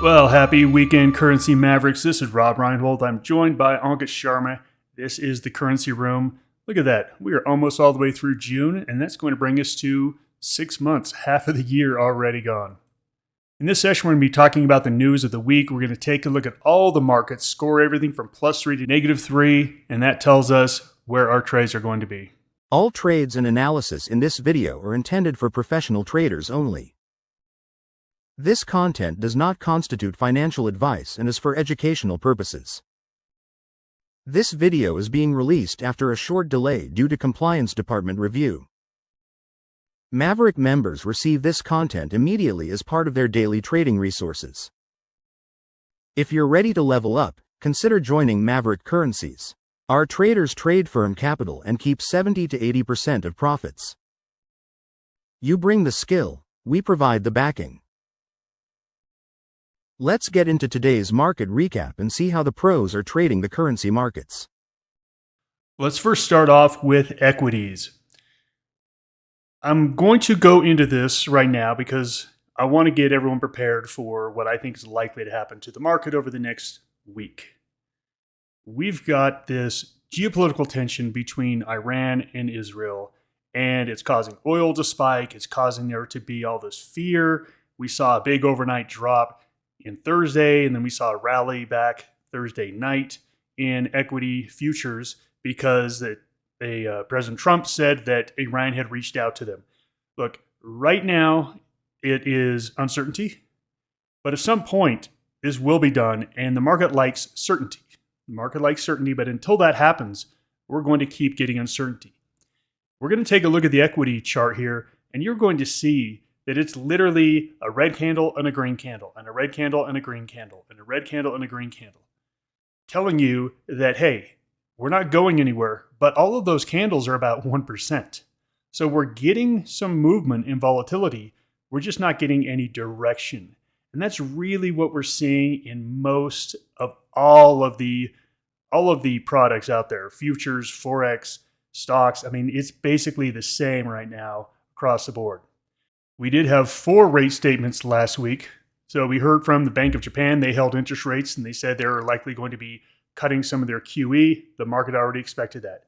Well, happy weekend, Currency Mavericks. This is Rob Reinhold. I'm joined by Ankit Sharma. This is the Currency Room. Look at that. We are almost all the way through June, and that's going to bring us to 6 months, half of the year already gone. In this session, we're going to be talking about the news of the week. We're going to take a look at all the markets, score everything from +3 to -3, and that tells us where our trades are going to be. All trades and analysis in this video are intended for professional traders only. This content does not constitute financial advice and is for educational purposes. This video is being released after a short delay due to Compliance Department review. Maverick members receive this content immediately as part of their daily trading resources. If you're ready to level up, consider joining Maverick Currencies. Our traders trade firm capital and keep 70 to 80% of profits. You bring the skill, we provide the backing. Let's get into today's market recap and see how the pros are trading the currency markets. Let's first start off with equities. I'm going to go into this right now because I want to get everyone prepared for what I think is likely to happen to the market over the next week. We've got this geopolitical tension between Iran and Israel, and it's causing oil to spike. It's causing there to be all this fear. We saw a big overnight drop in Thursday, and then we saw a rally back Thursday night in equity futures because President Trump said that Iran had reached out to them. Look, right now it is uncertainty, but at some point this will be done, and the market likes certainty. The market likes certainty, but until that happens, we're going to keep getting uncertainty. We're going to take a look at the equity chart here, and you're going to see that it's literally a red candle and a green candle, and a red candle and a green candle, and a red candle and a green candle, telling you that, hey, we're not going anywhere, but all of those candles are about 1%. So we're getting some movement in volatility. We're just not getting any direction. And that's really what we're seeing in most of all of the products out there, futures, Forex, stocks. I mean, it's basically the same right now across the board. We did have 4 rate statements last week. So we heard from the Bank of Japan. They held interest rates and they said they're likely going to be cutting some of their QE. The market already expected that.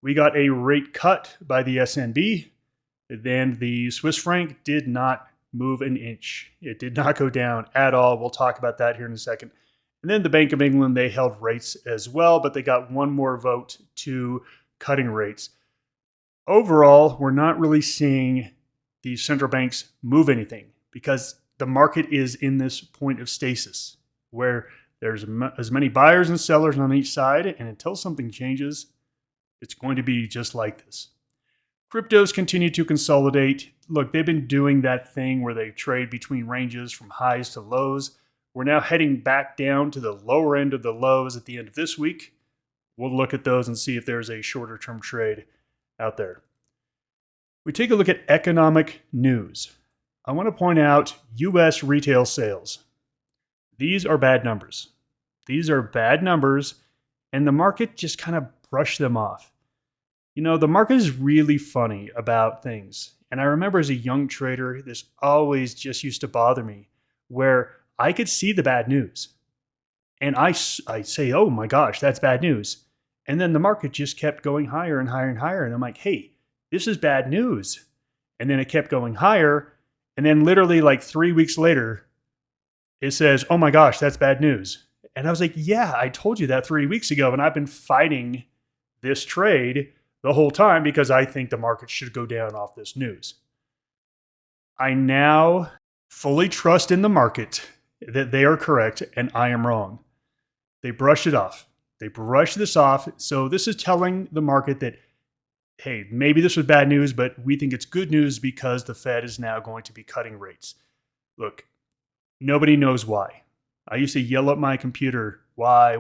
We got a rate cut by the SNB. Then the Swiss franc did not move an inch. It did not go down at all. We'll talk about that here in a second. And then the Bank of England, they held rates as well, but they got one more vote to cutting rates. Overall, we're not really seeing the central banks move anything because the market is in this point of stasis where there's as many buyers and sellers on each side, and until something changes, it's going to be just like this. Cryptos continue to consolidate. Look, they've been doing that thing where they trade between ranges from highs to lows. We're now heading back down to the lower end of the lows at the end of this week. We'll look at those and see if there's a shorter term trade out there. We take a look at economic news. I want to point out U.S. retail sales. These are bad numbers. These are bad numbers, and the market just kind of brushed them off. You know, the market is really funny about things. And I remember as a young trader, this always just used to bother me, where I could see the bad news. And I say, oh my gosh, that's bad news. And then the market just kept going higher and higher and higher. And I'm like, hey, this is bad news. And then it kept going higher. And then literally like 3 weeks later, it says, oh my gosh, that's bad news. And I was like, yeah, I told you that 3 weeks ago. And I've been fighting this trade the whole time because I think the market should go down off this news. I now fully trust in the market that they are correct and I am wrong. They brushed it off. They brushed this off. So this is telling the market that, hey, maybe this was bad news, but we think it's good news because the Fed is now going to be cutting rates. Look, nobody knows why. I used to yell at my computer, why,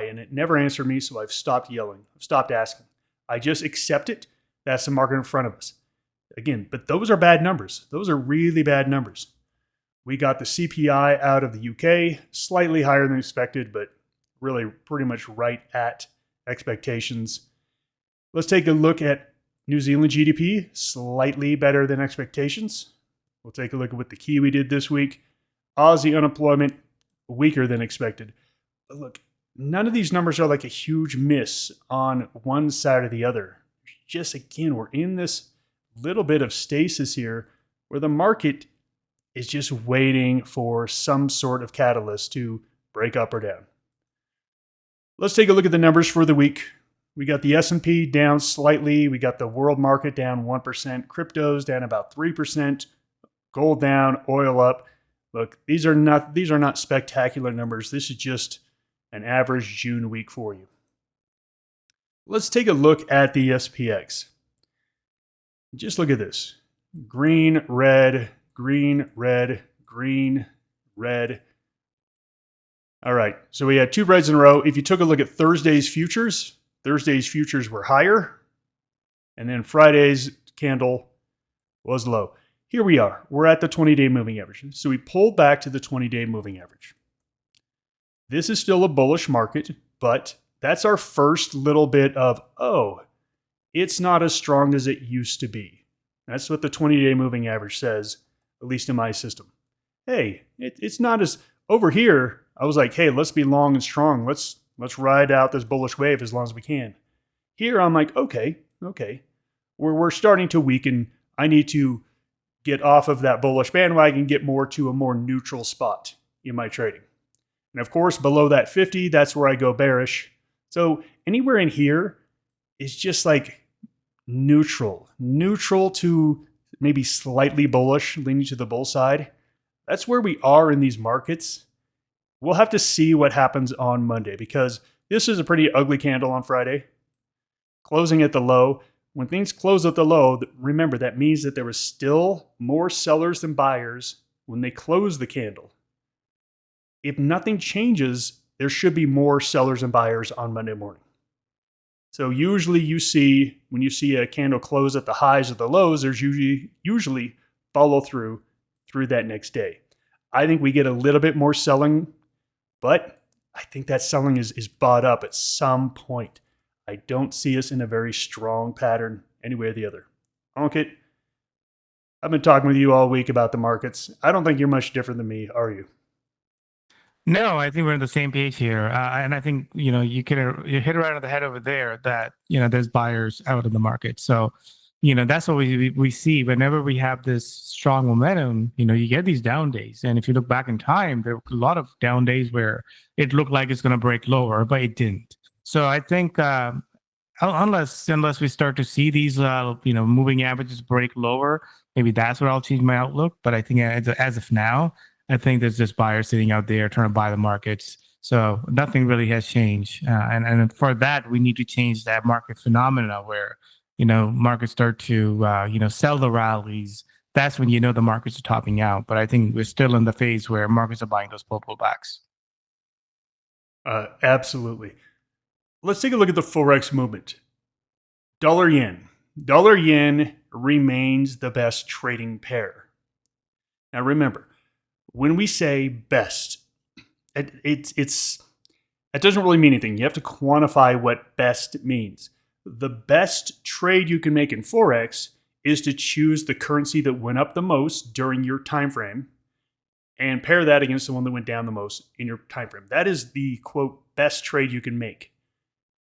and it never answered me, so I've stopped yelling. I've stopped asking. I just accept it. That's the market in front of us. Again, but those are bad numbers. Those are really bad numbers. We got the CPI out of the UK, slightly higher than expected, but really pretty much right at expectations. Let's take a look at New Zealand GDP, slightly better than expectations. We'll take a look at what the Kiwi did this week. Aussie unemployment weaker than expected. But look, none of these numbers are like a huge miss on one side or the other. Just again, we're in this little bit of stasis here where the market is just waiting for some sort of catalyst to break up or down. Let's take a look at the numbers for the week. We got the S&P down slightly. We got the world market down 1%. Crypto's down about 3%. Gold down, oil up. Look, these are not spectacular numbers. This is just an average June week for you. Let's take a look at the SPX. Just look at this. Green, red, green, red, green, red. All right, so we had two reds in a row. If you took a look at Thursday's futures were higher, and then Friday's candle was low. Here we are. We're at the 20-day moving average. So we pulled back to the 20-day moving average. This is still a bullish market, but that's our first little bit of, oh, it's not as strong as it used to be. That's what the 20-day moving average says, at least in my system. Hey, it's not as, over here, I was like, hey, let's be long and strong. Let's ride out this bullish wave as long as we can. Here, I'm like, okay. We're starting to weaken. I need to get off of that bullish bandwagon, get more to a more neutral spot in my trading. And of course, below that 50, that's where I go bearish. So anywhere in here is just like neutral to maybe slightly bullish, leaning to the bull side. That's where we are in these markets. We'll have to see what happens on Monday because this is a pretty ugly candle on Friday. Closing at the low. When things close at the low, remember that means that there was still more sellers than buyers when they close the candle. If nothing changes, there should be more sellers and buyers on Monday morning. So usually when you see a candle close at the highs or the lows, there's usually follow through that next day. I think we get a little bit more selling, but I think that selling is bought up at some point. I don't see us in a very strong pattern any way or the other. Okay. I've been talking with you all week about the markets. I don't think you're much different than me, are you? No, I think we're on the same page here, and I think you hit it right on the head over there that there's buyers out in the market. So, that's what we see whenever we have this strong momentum. You get these down days, and if you look back in time, there were a lot of down days where it looked like it's going to break lower, but it didn't. So I think unless we start to see these moving averages break lower, maybe that's where I'll change my outlook. But I think as of now, I think there's just buyers sitting out there trying to buy the markets. So nothing really has changed. And for that, we need to change that market phenomena where, markets start to, sell the rallies. That's when the markets are topping out. But I think we're still in the phase where markets are buying those pullbacks. Absolutely. Let's take a look at the Forex movement. Dollar yen. Dollar yen remains the best trading pair. Now remember, when we say best, it doesn't really mean anything. You have to quantify what best means. The best trade you can make in Forex is to choose the currency that went up the most during your time frame and pair that against the one that went down the most in your time frame. That is the, quote, best trade you can make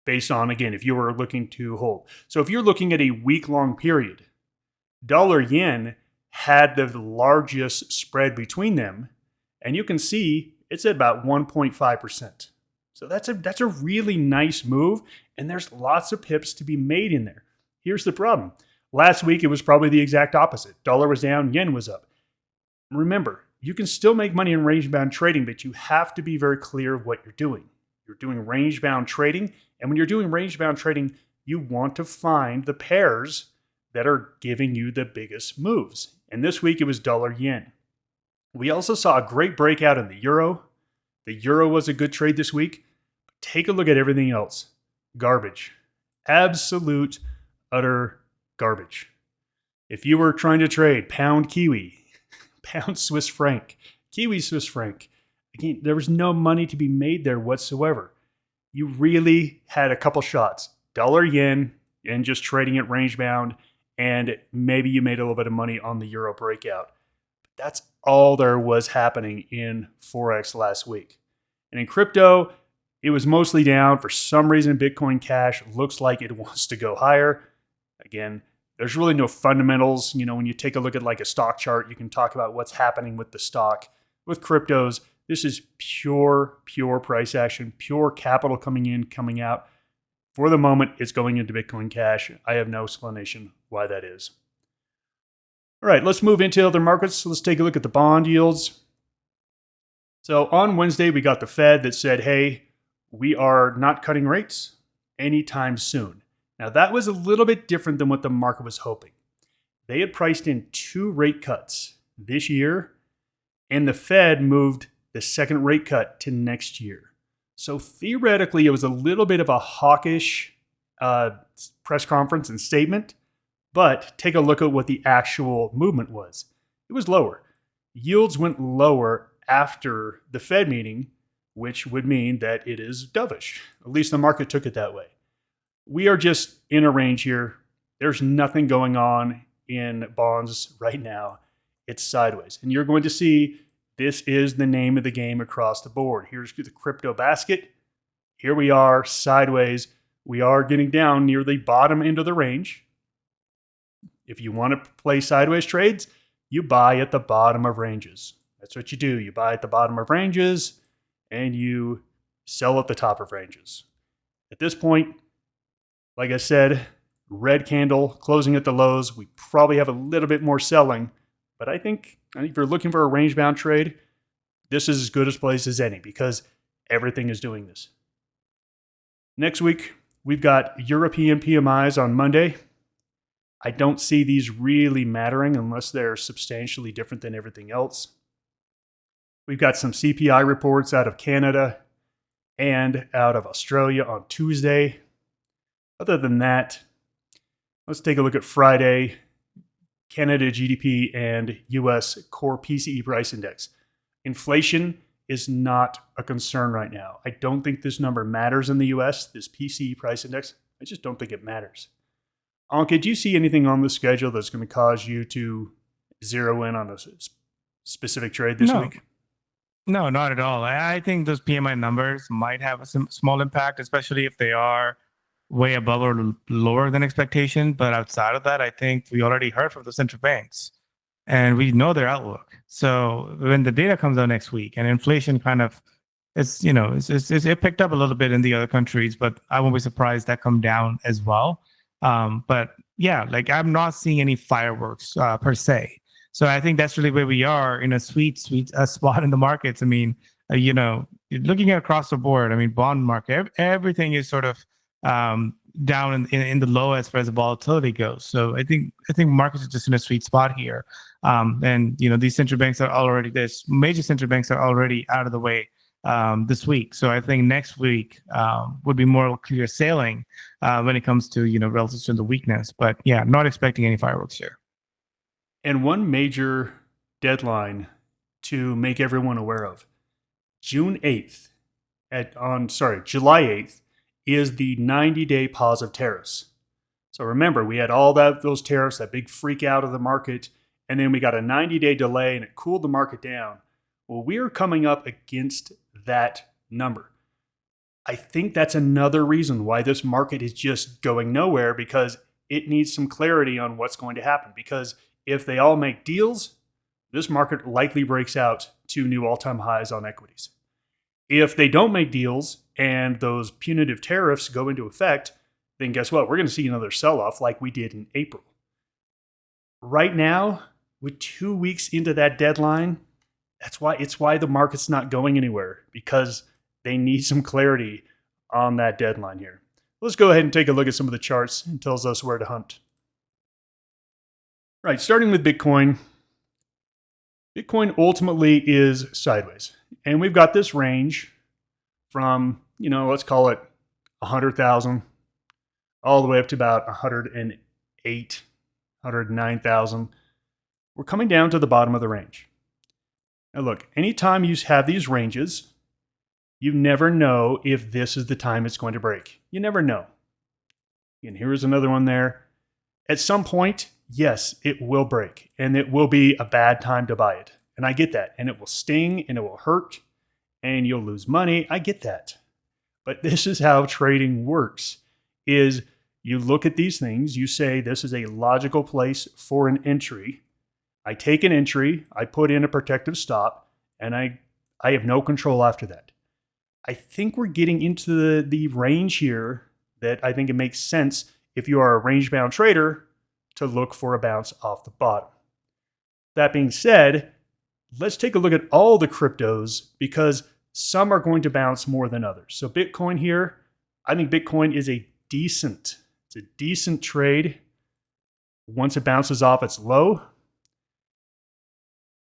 based on, again, if you were looking to hold. So if you're looking at a week-long period, dollar yen had the largest spread between them, and you can see it's at about 1.5%. So that's a really nice move, and there's lots of pips to be made in there. Here's the problem. Last week, it was probably the exact opposite. Dollar was down, yen was up. Remember, you can still make money in range-bound trading, but you have to be very clear of what you're doing. You're doing range-bound trading, and when you're doing range-bound trading, you want to find the pairs that are giving you the biggest moves. And this week, it was dollar yen. We also saw a great breakout in the euro. The euro was a good trade this week. But take a look at everything else. Garbage. Absolute, utter garbage. If you were trying to trade pound Kiwi, pound Swiss franc, Kiwi Swiss franc, again, there was no money to be made there whatsoever. You really had a couple shots. Dollar yen and just trading it range bound, and maybe you made a little bit of money on the euro breakout. That's all there was happening in Forex last week. And in crypto, it was mostly down. For some reason, Bitcoin Cash looks like it wants to go higher. Again, there's really no fundamentals. When you take a look at like a stock chart, you can talk about what's happening with the stock. With cryptos, this is pure price action, pure capital coming in, coming out. For the moment, it's going into Bitcoin Cash. I have no explanation why that is. All right, let's move into other markets. Let's take a look at the bond yields. So on Wednesday, we got the Fed that said, hey, we are not cutting rates anytime soon. Now, that was a little bit different than what the market was hoping. They had priced in 2 rate cuts this year, and the Fed moved the second rate cut to next year. So theoretically, it was a little bit of a hawkish press conference and statement, but take a look at what the actual movement was. It was lower. Yields went lower after the Fed meeting, which would mean that it is dovish. At least the market took it that way. We are just in a range here. There's nothing going on in bonds right now. It's sideways. And you're going to see this is the name of the game across the board. Here's the crypto basket. Here we are sideways. We are getting down near the bottom end of the range. If you want to play sideways trades, you buy at the bottom of ranges. That's what you do. You buy at the bottom of ranges and you sell at the top of ranges. At this point, like I said, red candle closing at the lows. We probably have a little bit more selling, but I think if you're looking for a range-bound trade, this is as good a place as any because everything is doing this. Next week, we've got European PMIs on Monday. I don't see these really mattering unless they're substantially different than everything else. We've got some CPI reports out of Canada and out of Australia on Tuesday. Other than that, let's take a look at Friday, Canada GDP and US core PCE price index. Inflation is not a concern right now. I don't think this number matters in the US, this PCE price index. I just don't think it matters. Anka, do you see anything on the schedule that's going to cause you to zero in on a specific trade this week? No, not at all. I think those PMI numbers might have a small impact, especially if they are way above or lower than expectation. But outside of that, I think we already heard from the central banks and we know their outlook. So when the data comes out next week and inflation kind of, it picked up a little bit in the other countries, but I won't be surprised that come down as well. But yeah, like I'm not seeing any fireworks per se. So I think that's really where we are in a sweet spot in the markets. I mean, looking at across the board, I mean, bond market, everything is sort of down in the low as far as the volatility goes. So I think markets are just in a sweet spot here. And these central banks are already, there's major central banks are already out of the way this week. So I think next week would be more clear sailing when it comes to relative to the weakness. But yeah, not expecting any fireworks here. And one major deadline to make everyone aware of, July 8th is the 90-day pause of tariffs. So remember, we had all those tariffs, that big freak out of the market, and then we got a 90-day delay and it cooled the market down. Well, we are coming up against that number. I think that's another reason why this market is just going nowhere, because it needs some clarity on what's going to happen. Because if they all make deals, this market likely breaks out to new all-time highs on equities. If they don't make deals and those punitive tariffs go into effect, then guess what? We're going to see another sell-off like we did in April. Right now, with 2 weeks into that deadline, it's why the market's not going anywhere, because they need some clarity on that deadline here. Let's go ahead and take a look at some of the charts. It tells us where to hunt. Right, starting with Bitcoin. Bitcoin ultimately is sideways. And we've got this range from, let's call it 100,000 all the way up to about 108, 109,000. We're coming down to the bottom of the range. Now look, anytime you have these ranges, you never know if this is the time it's going to break. You never know. And here's another one there. At some point, yes, it will break and it will be a bad time to buy it. And I get that. And it will sting and it will hurt and you'll lose money. I get that. But this is how trading works is you look at these things, you say this is a logical place for an entry. I take an entry, I put in a protective stop, and I have no control after that. I think we're getting into the range here that I think it makes sense if you are a range-bound trader to look for a bounce off the bottom. That being said, let's take a look at all the cryptos because some are going to bounce more than others. So Bitcoin here, I think Bitcoin is it's a decent trade once it bounces off its low.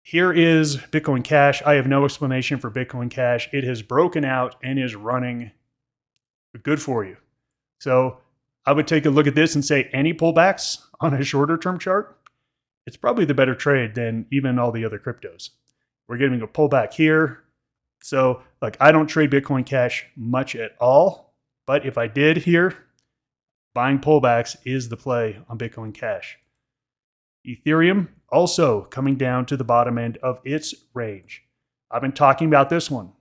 Here is Bitcoin Cash. I have no explanation for Bitcoin Cash. It has broken out and is running good for you. So I would take a look at this and say any pullbacks on a shorter term chart, it's probably the better trade than even all the other cryptos. We're getting a pullback here. So like I don't trade Bitcoin Cash much at all, but if I did here, buying pullbacks is the play on Bitcoin Cash. Ethereum also coming down to the bottom end of its range. I've been talking about this one.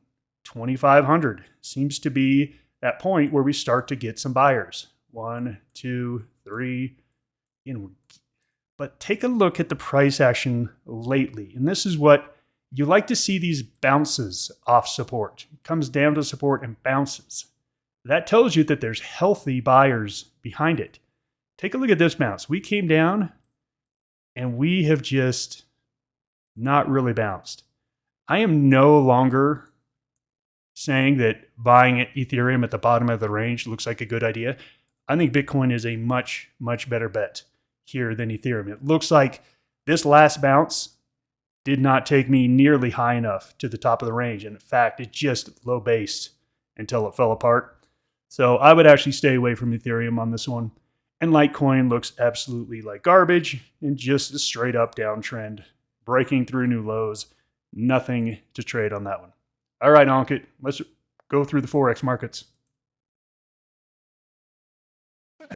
2,500 seems to be that point where we start to get some buyers. 1, 2, 3. But take a look at the price action lately. And this is what you like to see, these bounces off support. It comes down to support and bounces. That tells you that there's healthy buyers behind it. Take a look at this bounce. We came down and we have just not really bounced. I am no longer saying that buying Ethereum at the bottom of the range looks like a good idea. I think Bitcoin is a much, much better bet here than Ethereum. It looks like this last bounce did not take me nearly high enough to the top of the range. And in fact, it just low based until it fell apart. So I would actually stay away from Ethereum on this one. And Litecoin looks absolutely like garbage and just a straight up downtrend, breaking through new lows. Nothing to trade on that one. All right, Ankit, let's go through the Forex markets.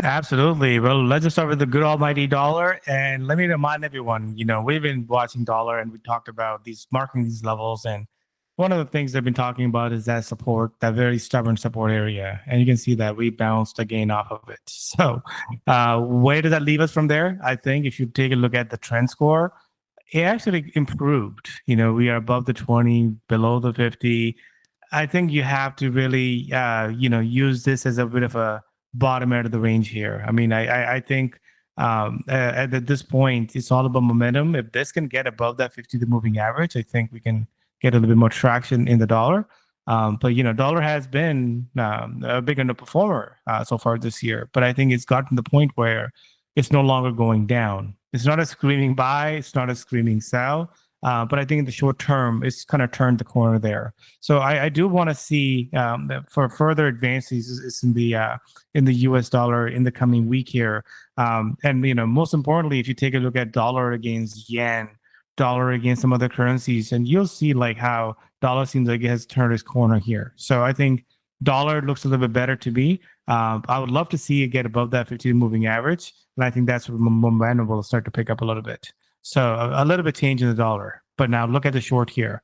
Absolutely. Well, let's just start with the good almighty dollar. And let me remind everyone, we've been watching dollar and we talked about marking these levels. And one of the things they've been talking about is that support, that very stubborn support area. And you can see that we bounced again off of it. So where does that leave us from there? I think if you take a look at the trend score, it actually improved. We are above the 20, below the 50. I think you have to really, use this as a bit of a bottom end of the range here. I mean, I think at this point, it's all about momentum. If this can get above that 50-day moving average, I think we can get a little bit more traction in the dollar. But dollar has been a big underperformer so far this year. But I think it's gotten to the point where it's no longer going down. It's not a screaming buy. It's not a screaming sell. But I think in the short term, it's kind of turned the corner there. So I do want to see for further advances in the U.S. dollar in the coming week here. And most importantly, if you take a look at dollar against yen, dollar against some other currencies, and you'll see like how dollar seems like it has turned its corner here. So I think dollar looks a little bit better to me. I would love to see it get above that 50 moving average, and I think that's where momentum will start to pick up a little bit. So a little bit change in the dollar. But now look at the short here.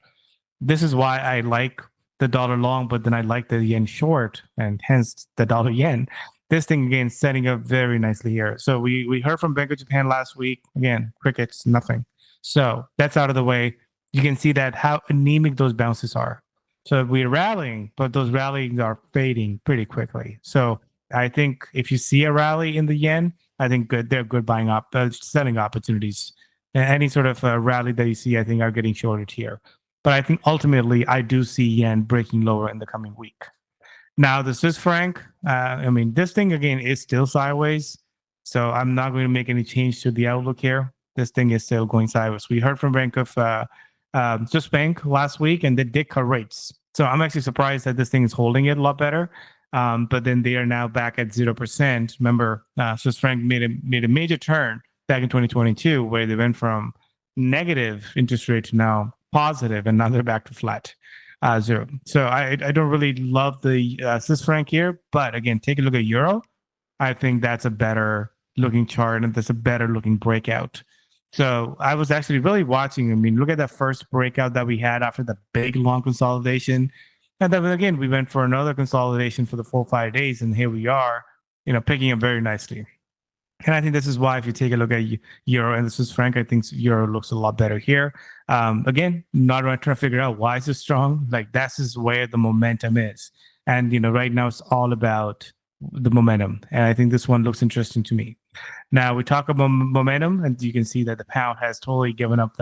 This is why I like the dollar long, but then I like the yen short, and hence the dollar yen. This thing again setting up very nicely here. So we heard from Bank of Japan last week. Again, crickets, nothing. So that's out of the way. You can see that how anemic those bounces are. So we're rallying, but those rallies are fading pretty quickly. So I think if you see a rally in the yen, I think they're good buying up, selling opportunities. And any sort of rally that you see, I think, are getting shorted here. But I think ultimately, I do see yen breaking lower in the coming week. Now, the Swiss franc, this thing, again, is still sideways. So I'm not going to make any change to the outlook here. This thing is still going sideways. We heard from Bank of Swiss Bank last week, and they did cut rates. So I'm actually surprised that this thing is holding it a lot better. But then they are now back at 0%. Remember, Swiss franc made a major turn back in 2022, where they went from negative interest rate to now positive, and now they're back to flat, zero. So I don't really love the Swiss franc here, but again, take a look at euro. I think that's a better looking chart and there's a better looking breakout. So I was actually really watching. I mean, look at that first breakout that we had after the big long consolidation. And then again, we went for another consolidation for the 4 or 5 days, and here we are, picking up very nicely. And I think this is why, if you take a look at euro and this is Frank, I think euro looks a lot better here. Again, not trying to figure out why it's so strong. Like, that's just where the momentum is. And, right now it's all about the momentum. And I think this one looks interesting to me. Now we talk about momentum, and you can see that the pound has totally given up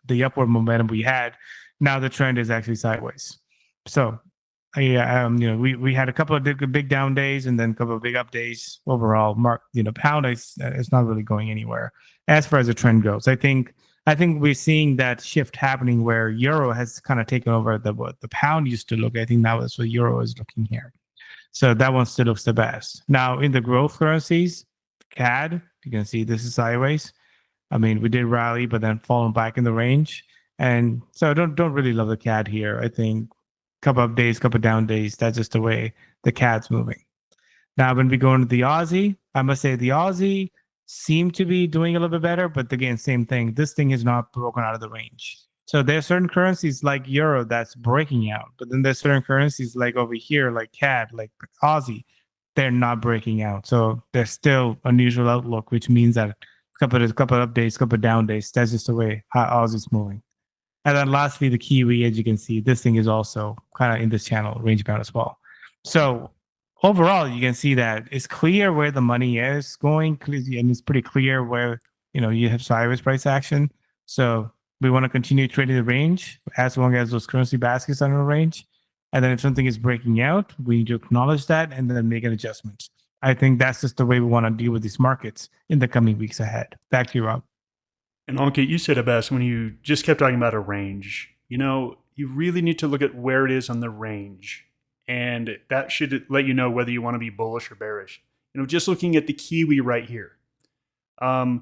the upward momentum we had. Now the trend is actually sideways. So yeah, we had a couple of big down days and then a couple of big up days. Overall, pound is not really going anywhere as far as the trend goes. I think we're seeing that shift happening where euro has kind of taken over what the pound used to look. I think now that's what euro is looking here. So that one still looks the best. Now in the growth currencies, CAD, you can see this is sideways. I mean, we did rally, but then falling back in the range. And so I don't really love the CAD here. I think couple of days, couple of down days. That's just the way the CAD's moving. Now, when we go into the Aussie, I must say the Aussie seemed to be doing a little bit better, but again, same thing. This thing is not broken out of the range. So there are certain currencies like Euro that's breaking out, but then there's certain currencies like over here, like CAD, like Aussie, they're not breaking out. So there's still a neutral outlook, which means that a couple of up days, couple of down days. That's just the way how Aussie's moving. And then lastly, the Kiwi, as you can see, this thing is also kind of in this channel, range bound as well. So overall, you can see that it's clear where the money is going, and it's pretty clear where you have sideways price action. So we want to continue trading the range as long as those currency baskets are in the range. And then if something is breaking out, we need to acknowledge that and then make an adjustment. I think that's just the way we want to deal with these markets in the coming weeks ahead. Back to you, Rob. And Ankit, you said it best when you just kept talking about a range. You really need to look at where it is on the range. And that should let you know whether you want to be bullish or bearish. Just looking at the Kiwi right here. Over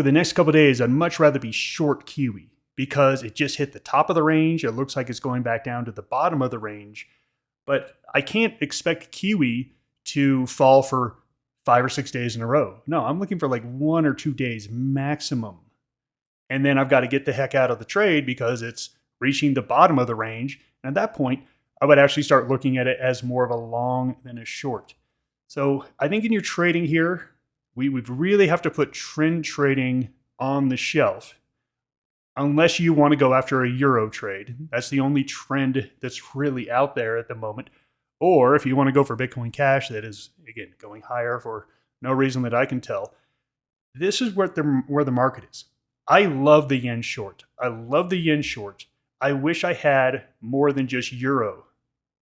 the next couple of days, I'd much rather be short Kiwi because it just hit the top of the range. It looks like it's going back down to the bottom of the range. But I can't expect Kiwi to fall for 5 or 6 days in a row. No, I'm looking for like 1 or 2 days maximum. And then I've got to get the heck out of the trade because it's reaching the bottom of the range. And at that point, I would actually start looking at it as more of a long than a short. So I think in your trading here, we would really have to put trend trading on the shelf unless you want to go after a euro trade. That's the only trend that's really out there at the moment. Or if you want to go for Bitcoin Cash, that is, again, going higher for no reason that I can tell. This is where the market is. I love the yen short. I love the yen short. I wish I had more than just euro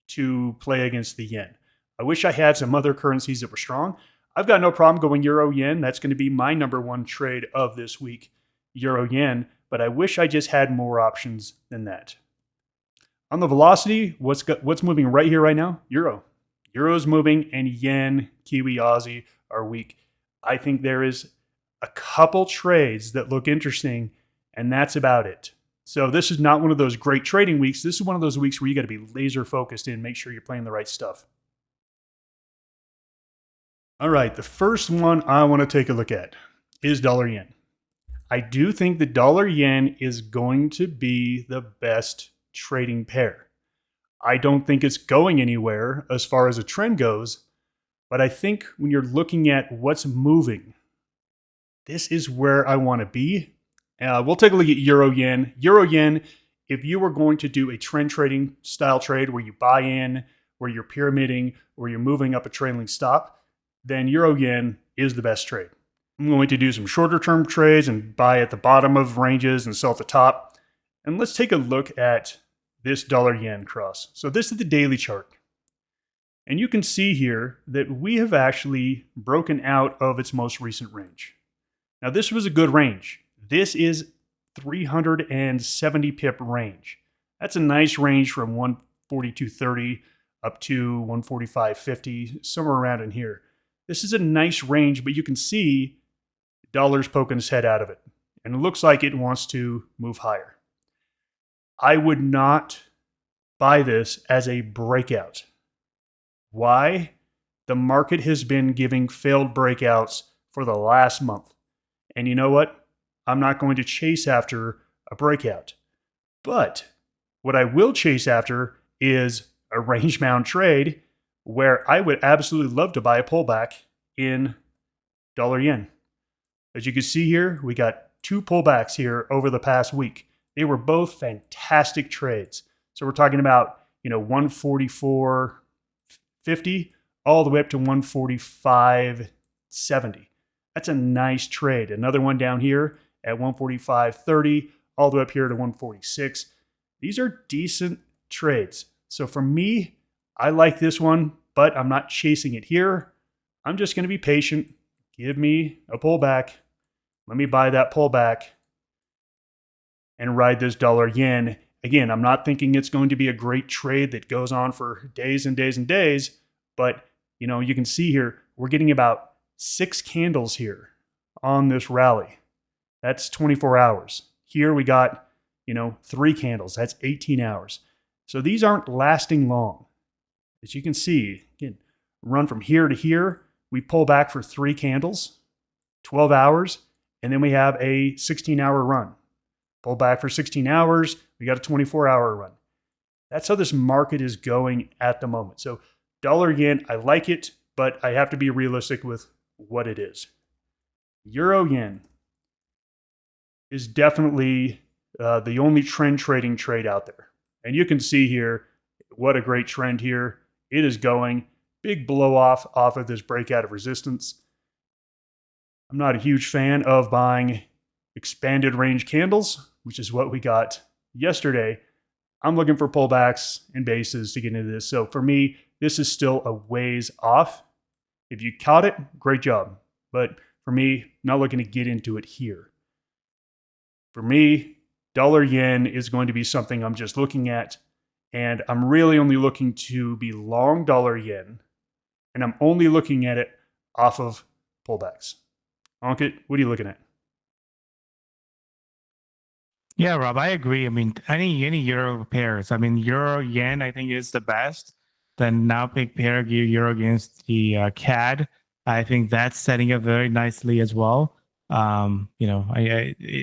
to play against the yen. I wish I had some other currencies that were strong. I've got no problem going euro yen. That's going to be my number one trade of this week, euro yen. But I wish I just had more options than that. On the velocity, what's moving right here, right now? Euro. Euro is moving, and yen, Kiwi, Aussie are weak. I think there is a couple trades that look interesting, and that's about it. So this is not one of those great trading weeks. This is one of those weeks where you got to be laser focused in, make sure you're playing the right stuff. All right, the first one I want to take a look at is dollar yen. I do think the dollar yen is going to be the best trading pair. I don't think it's going anywhere as far as a trend goes, but I think when you're looking at what's moving, this is where I want to be. We'll take a look at euro yen. Euro yen, if you were going to do a trend trading style trade where you buy in, where you're pyramiding, where you're moving up a trailing stop, then euro yen is the best trade. I'm going to do some shorter term trades and buy at the bottom of ranges and sell at the top. And let's take a look at this dollar yen cross. So this is the daily chart. And you can see here that we have actually broken out of its most recent range. Now this was a good range. This is 370 pip range. That's a nice range from 142.30 up to 145.50, somewhere around in here. This is a nice range, but you can see dollar's poking its head out of it. And it looks like it wants to move higher. I would not buy this as a breakout. Why? The market has been giving failed breakouts for the last month. And you know what? I'm not going to chase after a breakout. But what I will chase after is a range bound trade where I would absolutely love to buy a pullback in dollar yen. As you can see here, we got two pullbacks here over the past week. They were both fantastic trades. So we're talking about, 144.50 all the way up to 145.70. That's a nice trade. Another one down here at 145.30 all the way up here to 146. These are decent trades. So for me, I like this one, but I'm not chasing it here. I'm just going to be patient. Give me a pullback. Let me buy that pullback and ride this dollar yen. Again, I'm not thinking it's going to be a great trade that goes on for days and days and days, but you can see here, we're getting about 6 candles here on this rally. That's 24 hours. Here we got, 3 candles. That's 18 hours. So these aren't lasting long. As you can see, again, run from here to here. We pull back for 3 candles, 12 hours, and then we have a 16-hour run. Pull back for 16 hours. We got a 24-hour run. That's how this market is going at the moment. So dollar yen, I like it, but I have to be realistic with what it is. Euro yen is definitely the only trend trading trade out there. And you can see here, what a great trend here. It is going. Big blow off of this breakout of resistance. I'm not a huge fan of buying expanded range candles, which is what we got yesterday. I'm looking for pullbacks and bases to get into this. So for me, this is still a ways off. If you caught it, great job. But for me, not looking to get into it here. For me, dollar yen is going to be something I'm just looking at. And I'm really only looking to be long dollar yen. And I'm only looking at it off of pullbacks. Ankit, what are you looking at? Yeah, Rob, I agree. I mean, any euro pairs. I mean, euro yen, I think is the best. Then now pick pair euro against the CAD. I think that's setting up very nicely as well. I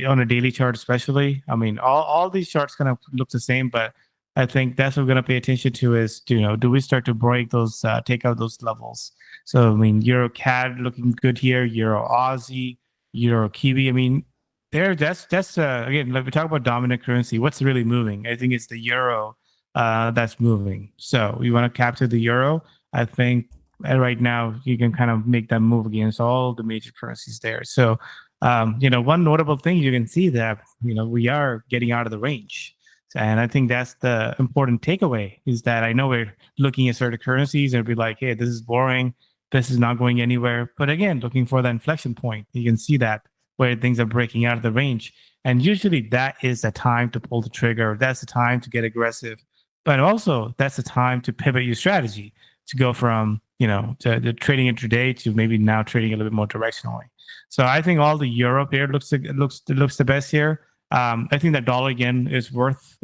on a daily chart especially. I mean, all these charts kind of look the same, but I think that's what we're going to pay attention to is, do we start to break those, take out those levels? So I mean, euro CAD looking good here. Euro Aussie, euro Kiwi. I mean, that's again, like we talk about dominant currency, what's really moving? I think it's the euro that's moving. So you want to capture the euro. I think right now you can kind of make that move against all the major currencies there. So one notable thing you can see that we are getting out of the range. And I think that's the important takeaway is that I know we're looking at certain currencies and be like, hey, this is boring. This is not going anywhere. But again, looking for that inflection point, you can see that where things are breaking out of the range. And usually that is the time to pull the trigger. That's the time to get aggressive. But also that's the time to pivot your strategy to go from, to trading intraday to maybe now trading a little bit more directionally. So I think all the euro here looks the best here. I think that dollar again is worth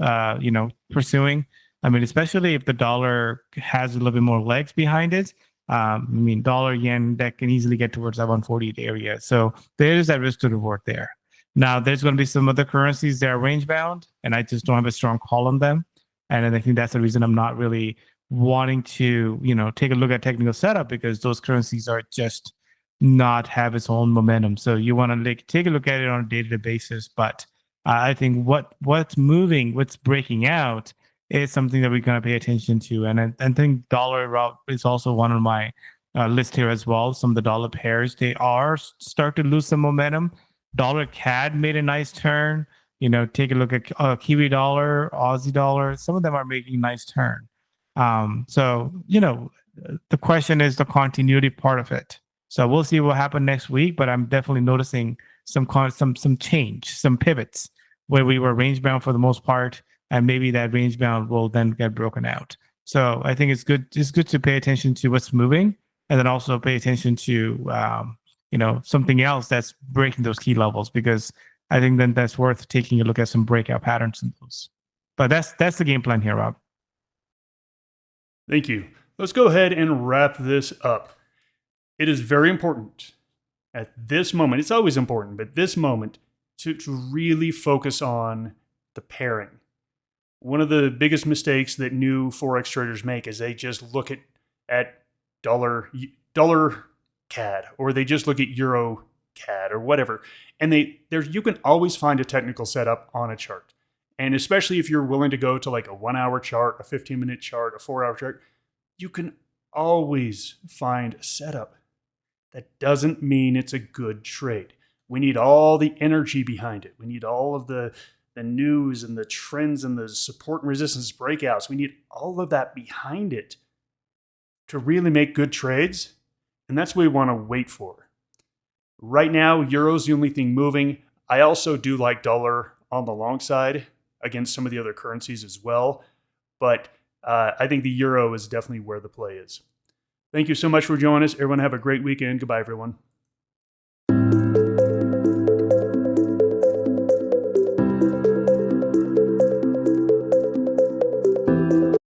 pursuing. I mean, especially if the dollar has a little bit more legs behind it. I mean, dollar yen that can easily get towards that 148 area. So there is that risk to reward there. Now, there's going to be some other currencies that are range bound, and I just don't have a strong call on them. And I think that's the reason I'm not really wanting to, take a look at technical setup because those currencies are just not have its own momentum. So you want to take a look at it on a day-to-day basis. But I think what's moving, what's breaking out is something that we're going to pay attention to. And I think dollar route is also one on my list here as well. Some of the dollar pairs, they are start to lose some momentum. Dollar CAD made a nice turn. Take a look at Kiwi dollar, Aussie dollar. Some of them are making a nice turn. So the question is the continuity part of it. So we'll see what happens next week. But I'm definitely noticing some change, some pivots where we were range bound for the most part, and maybe that range bound will then get broken out. So I think it's good. It's good to pay attention to what's moving, and then also pay attention to something else that's breaking those key levels, because I think then that's worth taking a look at some breakout patterns in those. But that's the game plan here, Rob. Thank you. Let's go ahead and wrap this up. It is very important at this moment, it's always important, but this moment, to really focus on the pairing. One of the biggest mistakes that new Forex traders make is they just look at dollar CAD, or they just look at euro CAD or whatever. And you can always find a technical setup on a chart. And especially if you're willing to go to like a 1 hour chart, a 15-minute chart, a 4 hour chart, you can always find a setup. That doesn't mean it's a good trade. We need all the energy behind it. We need all of the news and the trends and the support and resistance breakouts. We need all of that behind it to really make good trades. And that's what we want to wait for. Right now, euro's the only thing moving. I also do like dollar on the long side against some of the other currencies as well. But I think the euro is definitely where the play is. Thank you so much for joining us. Everyone have a great weekend. Goodbye, everyone.